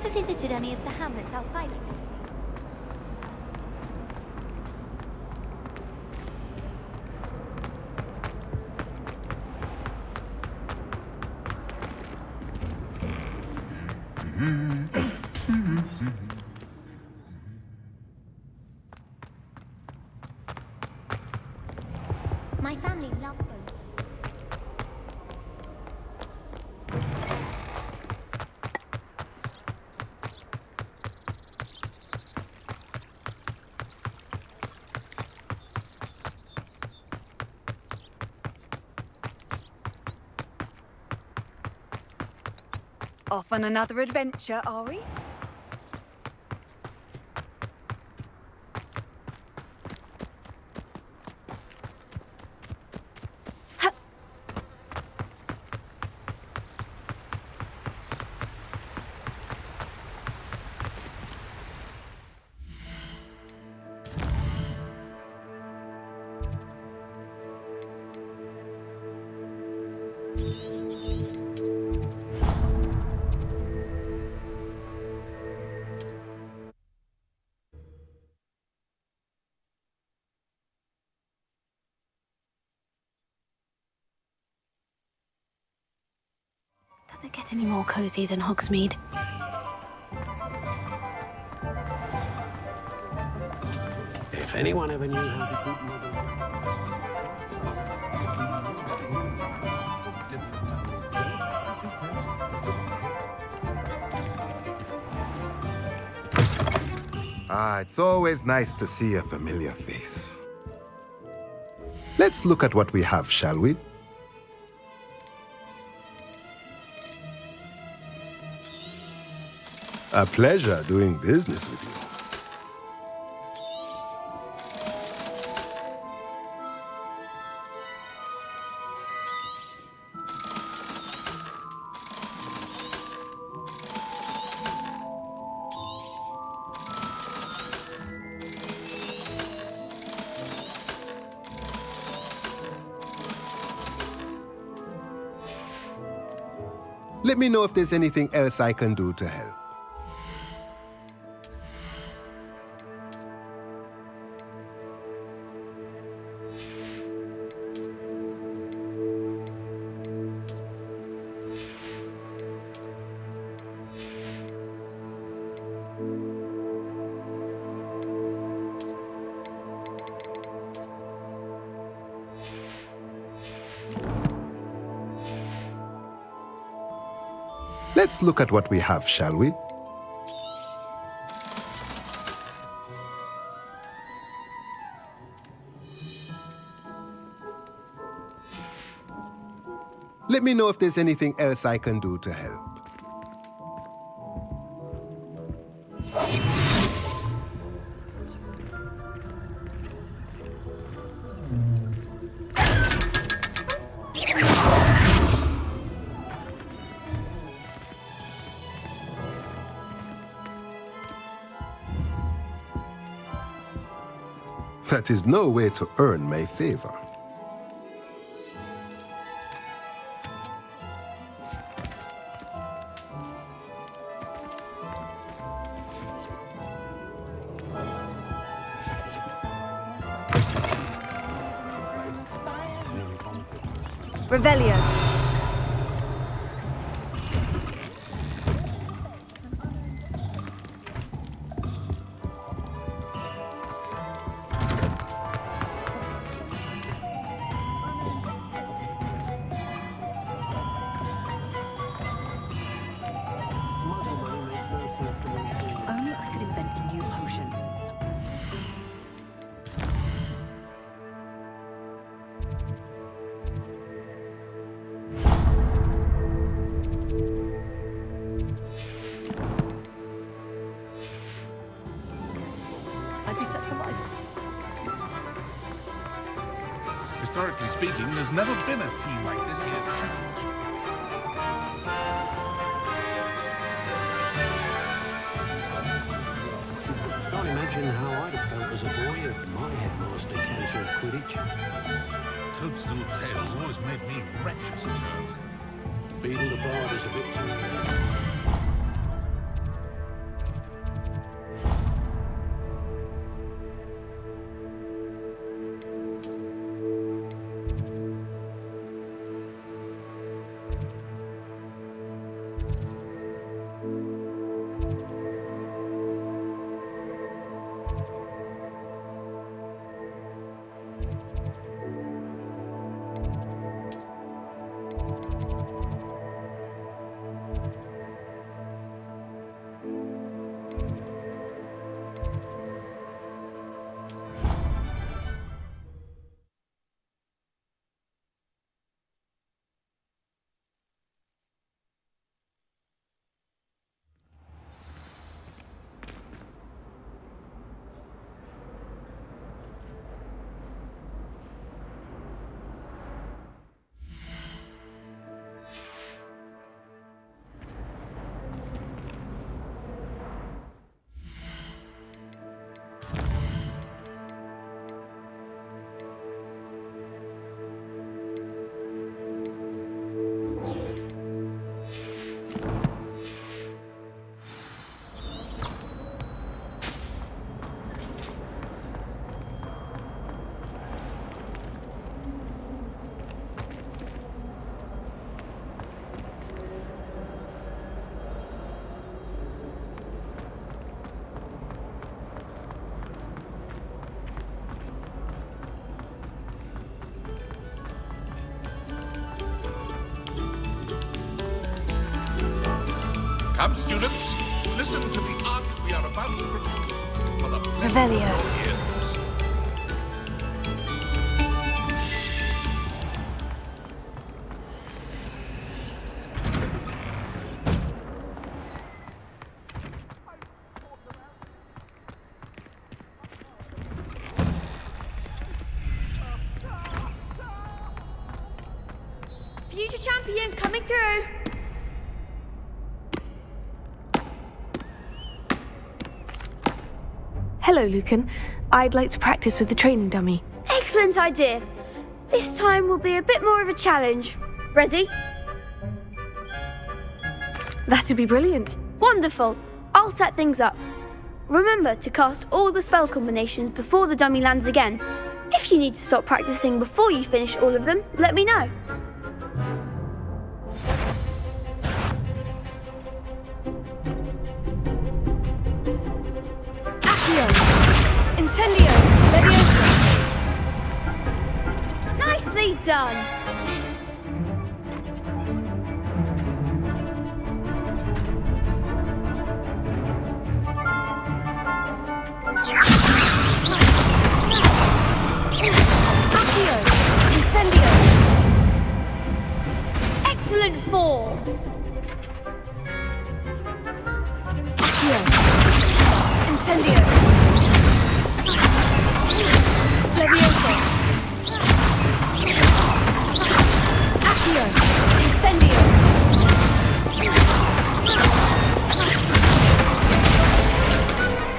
ever visited any of the hamlets outside of it? My family loves them. Off on another adventure, are we? Does it get any more cozy than Hogsmeade? If anyone ever knew how to keep It's always nice to see a familiar face. Let's look at what we have, shall we? A pleasure doing business with you. Let me know if there's anything else I can do to help. Let's look at what we have, shall we? Let me know if there's anything else I can do to help. That is no way to earn my favor. Revelio. Only I could invent a new potion. I'd be set for life. Historically speaking, there's never been a team like this here. Can't imagine how I'd have felt as a boy if my headmaster taught us Quidditch. Toadstool Tales always made me wretched as a child. Beetle the Bard is a bit too... Come, students, listen to the art we are about to produce for the pleasure Revelio. of your ears. Future champion coming through. Hello, Lucan. I'd like to practice with the training dummy. Excellent idea. This time will be a bit more of a challenge. Ready? That'd be brilliant. Wonderful. I'll set things up. Remember to cast all the spell combinations before the dummy lands again. If you need to stop practicing before you finish all of them, let me know. Incendio! Leviosa! Nicely done. Accio! Incendio! Excellent form. Accio! Incendio! Leviosa! Accio! Incendio!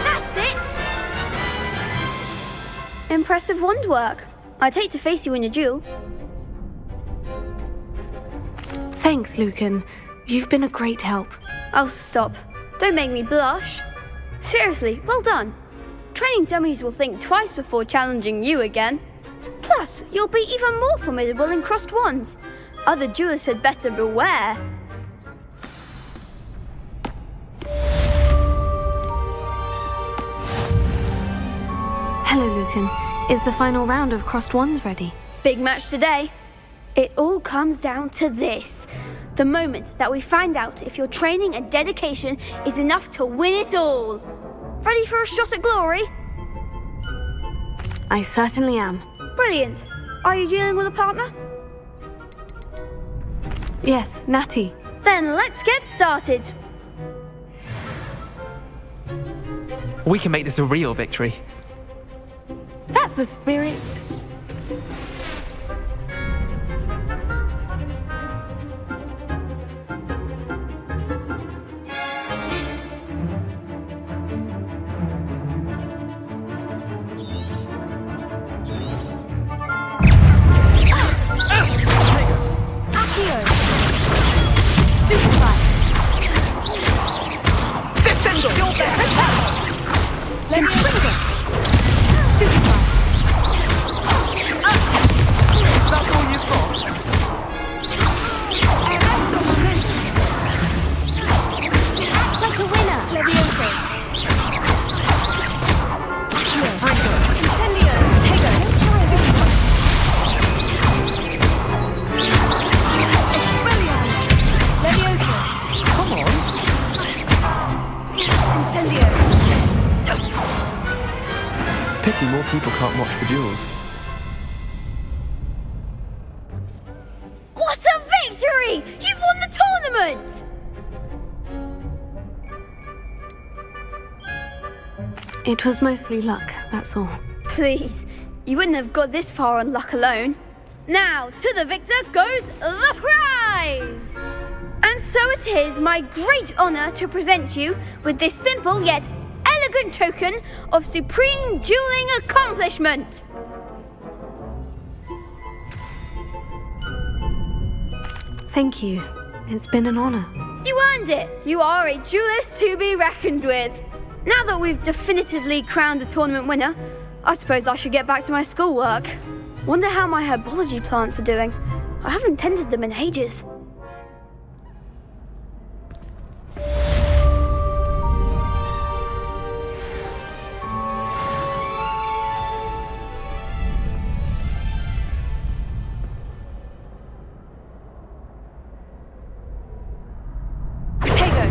That's it. Impressive wand work. I'd hate to face you in a duel. Thanks, Lucan. You've been a great help. Oh, stop. Don't make me blush. Seriously, well done. Training dummies will think twice before challenging you again. Plus, you'll be even more formidable in crossed wands. Other duelists had better beware. Hello, Lucan. Is the final round of crossed wands ready? Big match today. It all comes down to this. The moment that we find out if your training and dedication is enough to win it all. Ready for a shot at glory? I certainly am. Brilliant. Are you dealing with a partner? Yes, Natty. Then let's get started. We can make this a real victory. That's the spirit. Accio! Stupefy! Descendo! You're there! Leviosa! Stupefy! That's all you've got? Act like a winner! Leviosa! Incendio! Tego! Stupefy! Expelliarmus! Leviosa! Come on! Incendio! Pity more people can't watch the duels. What a victory! You've won the tournament! It was mostly luck, that's all. Please, you wouldn't have got this far on luck alone. Now, to the victor goes the prize! And so it is my great honor to present you with this simple yet elegant token of supreme dueling accomplishment. Thank you. It's been an honor. You earned it. You are a duelist to be reckoned with. Now that we've definitively crowned the tournament winner, I suppose I should get back to my schoolwork. Wonder how my herbology plants are doing. I haven't tended them in ages. Tego!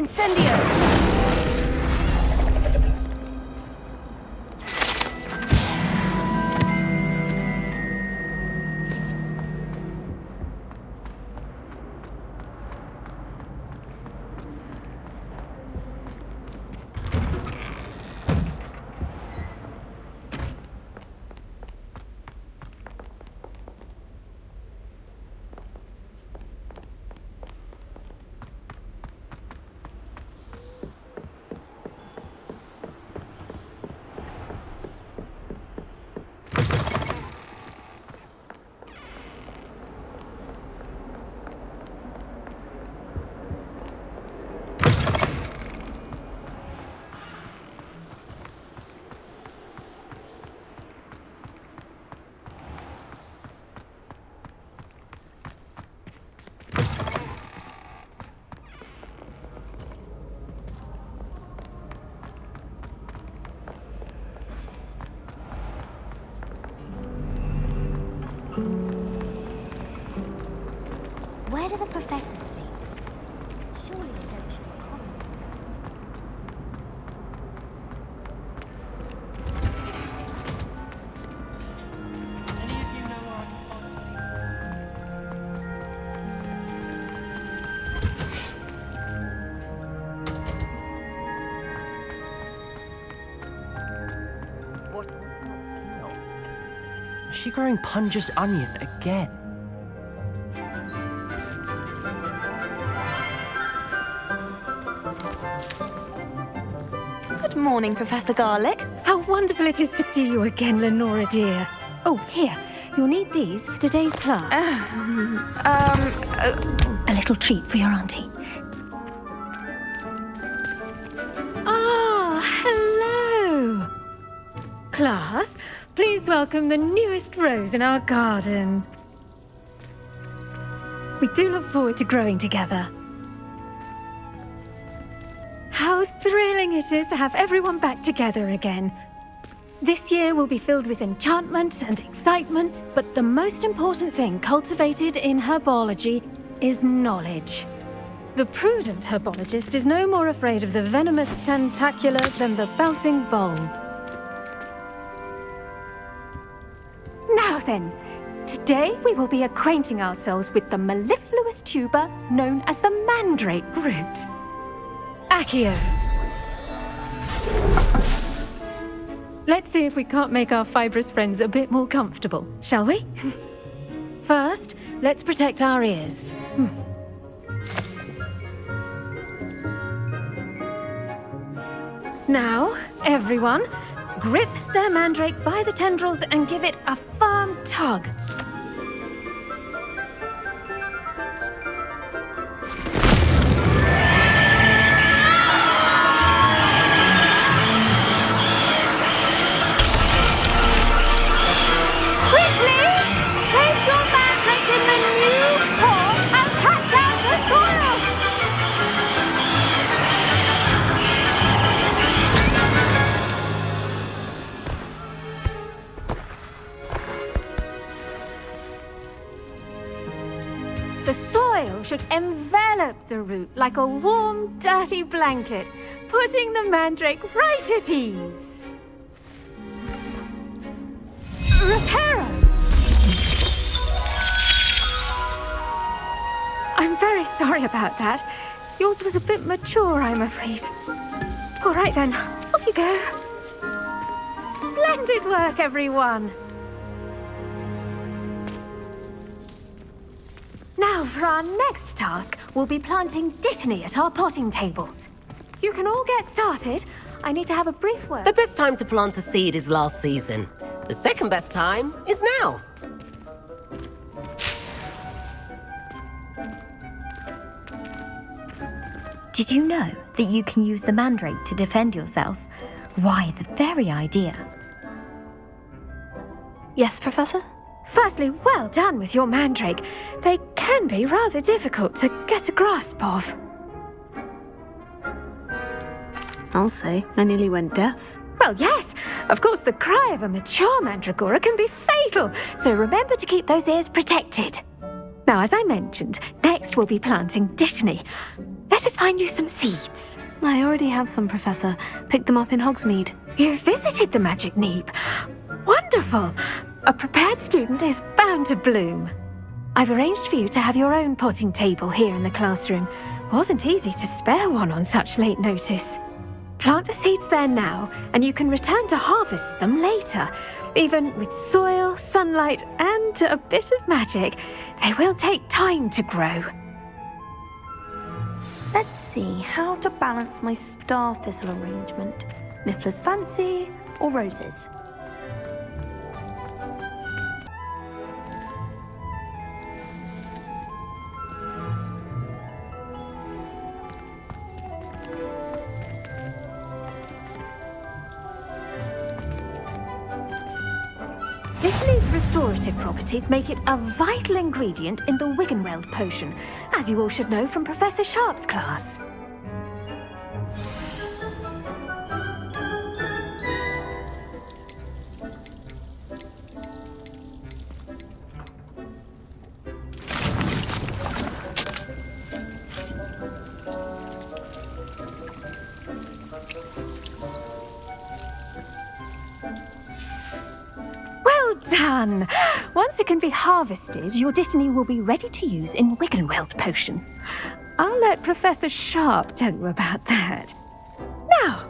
Incendio! Where do the professors sleep? Surely they don't share a common. What? Is she growing Punja's onion again? Good morning, Professor Garlic. How wonderful it is to see you again, Lenora dear. Oh, here, you'll need these for today's class. A little treat for your auntie. Ah, hello. Class, please welcome the newest rose in our garden. We do look forward to growing together. How thrilling it is to have everyone back together again. This year will be filled with enchantment and excitement, but the most important thing cultivated in herbology is knowledge. The prudent herbologist is no more afraid of the venomous tentacula than the bouncing bulb. Now then, today we will be acquainting ourselves with the mellifluous tuber known as the mandrake root. Accio. Let's see if we can't make our fibrous friends a bit more comfortable, shall we? First, let's protect our ears. Now, everyone, grip their mandrake by the tendrils and give it a firm tug. The soil should envelop the root like a warm, dirty blanket, putting the mandrake right at ease. Reparo! I'm very sorry about that. Yours was a bit mature, I'm afraid. All right then, off you go. Splendid work, everyone. Now, for our next task, we'll be planting dittany at our potting tables. You can all get started. I need to have a brief word. The best time to plant a seed is last season. The second best time is now. Did you know that you can use the mandrake to defend yourself? Why, the very idea. Yes, Professor? Firstly, well done with your mandrake. They can be rather difficult to get a grasp of. I'll say, I nearly went deaf. Well, yes. Of course, the cry of a mature mandragora can be fatal, so remember to keep those ears protected. Now, as I mentioned, next we'll be planting dittany. Let us find you some seeds. I already have some, Professor. Picked them up in Hogsmeade. You visited the Magic Neep. Wonderful. A prepared student is bound to bloom. I've arranged for you to have your own potting table here in the classroom. Wasn't easy to spare one on such late notice. Plant the seeds there now, and you can return to harvest them later. Even with soil, sunlight, and a bit of magic, they will take time to grow. Let's see how to balance my star thistle arrangement. Miffler's Fancy or roses? Dittany's restorative properties make it a vital ingredient in the Wiggenweld potion, as you all should know from Professor Sharp's class. Done! Once it can be harvested, your Dittany will be ready to use in Wiggenweld potion. I'll let Professor Sharp tell you about that. Now,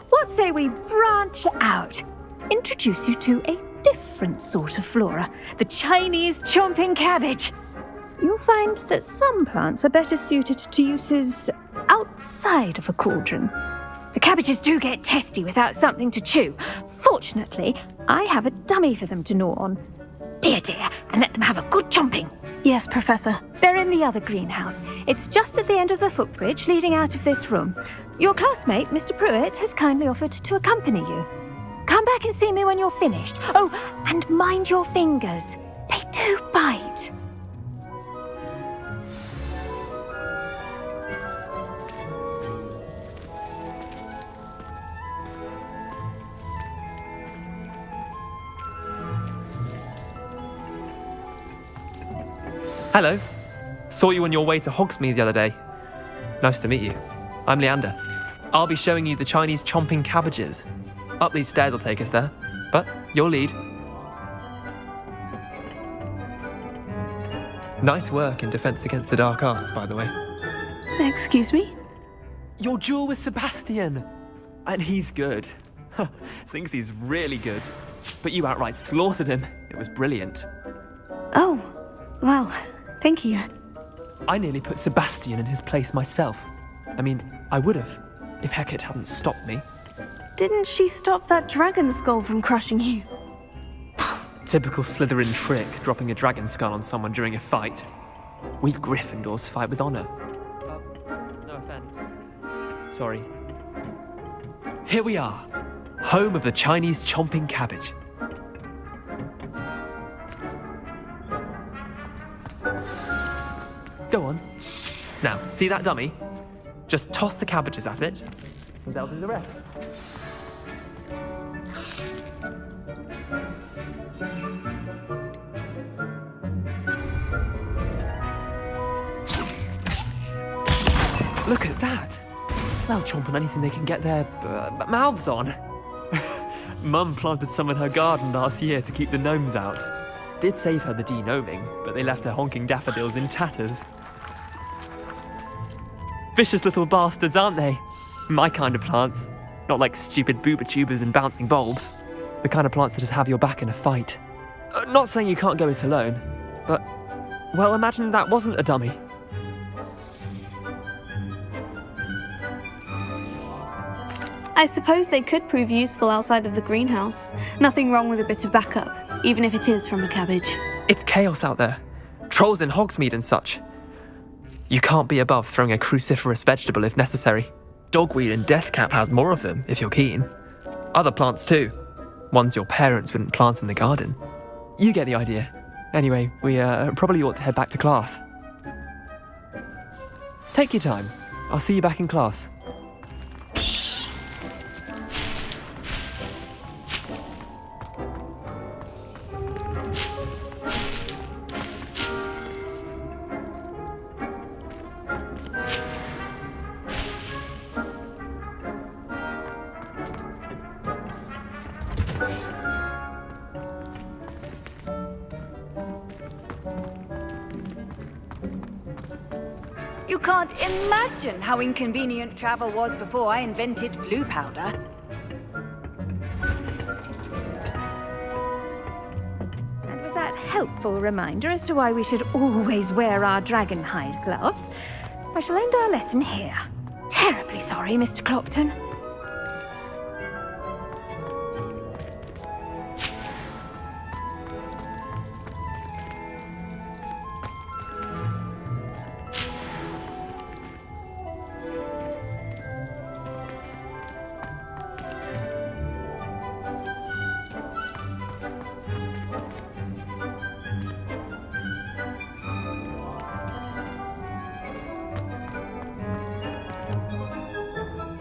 what say we branch out? Introduce you to a different sort of flora, the Chinese chomping cabbage. You'll find that some plants are better suited to uses outside of a cauldron. The cabbages do get testy without something to chew. Fortunately, I have a dummy for them to gnaw on. Be a dear and let them have a good chomping. Yes, Professor. They're in the other greenhouse. It's just at the end of the footbridge leading out of this room. Your classmate, Mr. Pruitt, has kindly offered to accompany you. Come back and see me when you're finished. Oh, and mind your fingers. They do bite. Hello. Saw you on your way to Hogsmeade the other day. Nice to meet you. I'm Leander. I'll be showing you the Chinese chomping cabbages. Up these stairs will take us there, but you'll lead. Nice work in Defense Against the Dark Arts, by the way. Excuse me? Your duel with Sebastian! And he's good. Thinks he's really good. But you outright slaughtered him. It was brilliant. Oh, well, thank you. I nearly put Sebastian in his place myself. I mean, I would have, if Hecate hadn't stopped me. Didn't she stop that dragon skull from crushing you? Typical Slytherin trick, dropping a dragon skull on someone during a fight. We Gryffindors fight with honor. No offense. Sorry. Here we are, home of the Chinese chomping cabbage. Go on. Now, see that dummy? Just toss the cabbages at it, and they'll do the rest. Look at that! They'll chomp on anything they can get their mouths on. Mum planted some in her garden last year to keep the gnomes out. Did save her the de-gnoming, but they left her honking daffodils in tatters. Vicious little bastards, aren't they? My kind of plants. Not like stupid booba tubers and bouncing bulbs. The kind of plants that just have your back in a fight. Not saying you can't go it alone, but, well, imagine that wasn't a dummy. I suppose they could prove useful outside of the greenhouse. Nothing wrong with a bit of backup, even if it is from a cabbage. It's chaos out there. Trolls in Hogsmeade and such. You can't be above throwing a cruciferous vegetable if necessary. Dogweed and deathcap has more of them, if you're keen. Other plants too. Ones your parents wouldn't plant in the garden. You get the idea. Anyway, we probably ought to head back to class. Take your time. I'll see you back in class. You can't imagine how inconvenient travel was before I invented flu powder. And with that helpful reminder as to why we should always wear our dragon hide gloves, I shall end our lesson here. Terribly sorry, Mr. Clopton.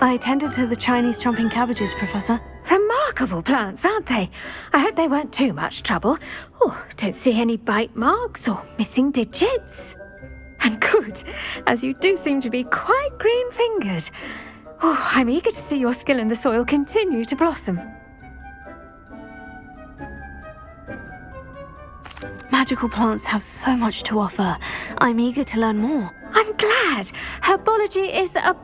I tended to the Chinese chomping cabbages, Professor. Remarkable plants, aren't they? I hope they weren't too much trouble. Oh, don't see any bite marks or missing digits. And good, as you do seem to be quite green-fingered. Oh, I'm eager to see your skill in the soil continue to blossom. Magical plants have so much to offer. I'm eager to learn more. I'm glad. Herbology is a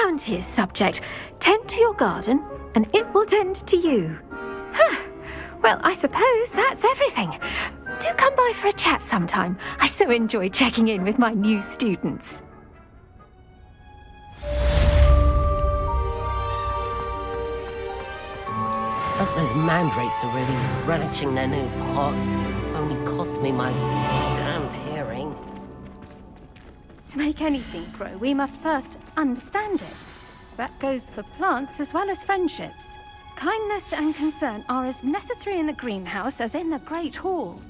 bounteous subject. Tend to your garden, and it will tend to you. Well, I suppose that's everything. Do come by for a chat sometime. I so enjoy checking in with my new students. Hope those mandrakes are really relishing their new pots. Only cost me my damned hearing. To make anything grow, we must first understand it. That goes for plants as well as friendships. Kindness and concern are as necessary in the greenhouse as in the Great Hall.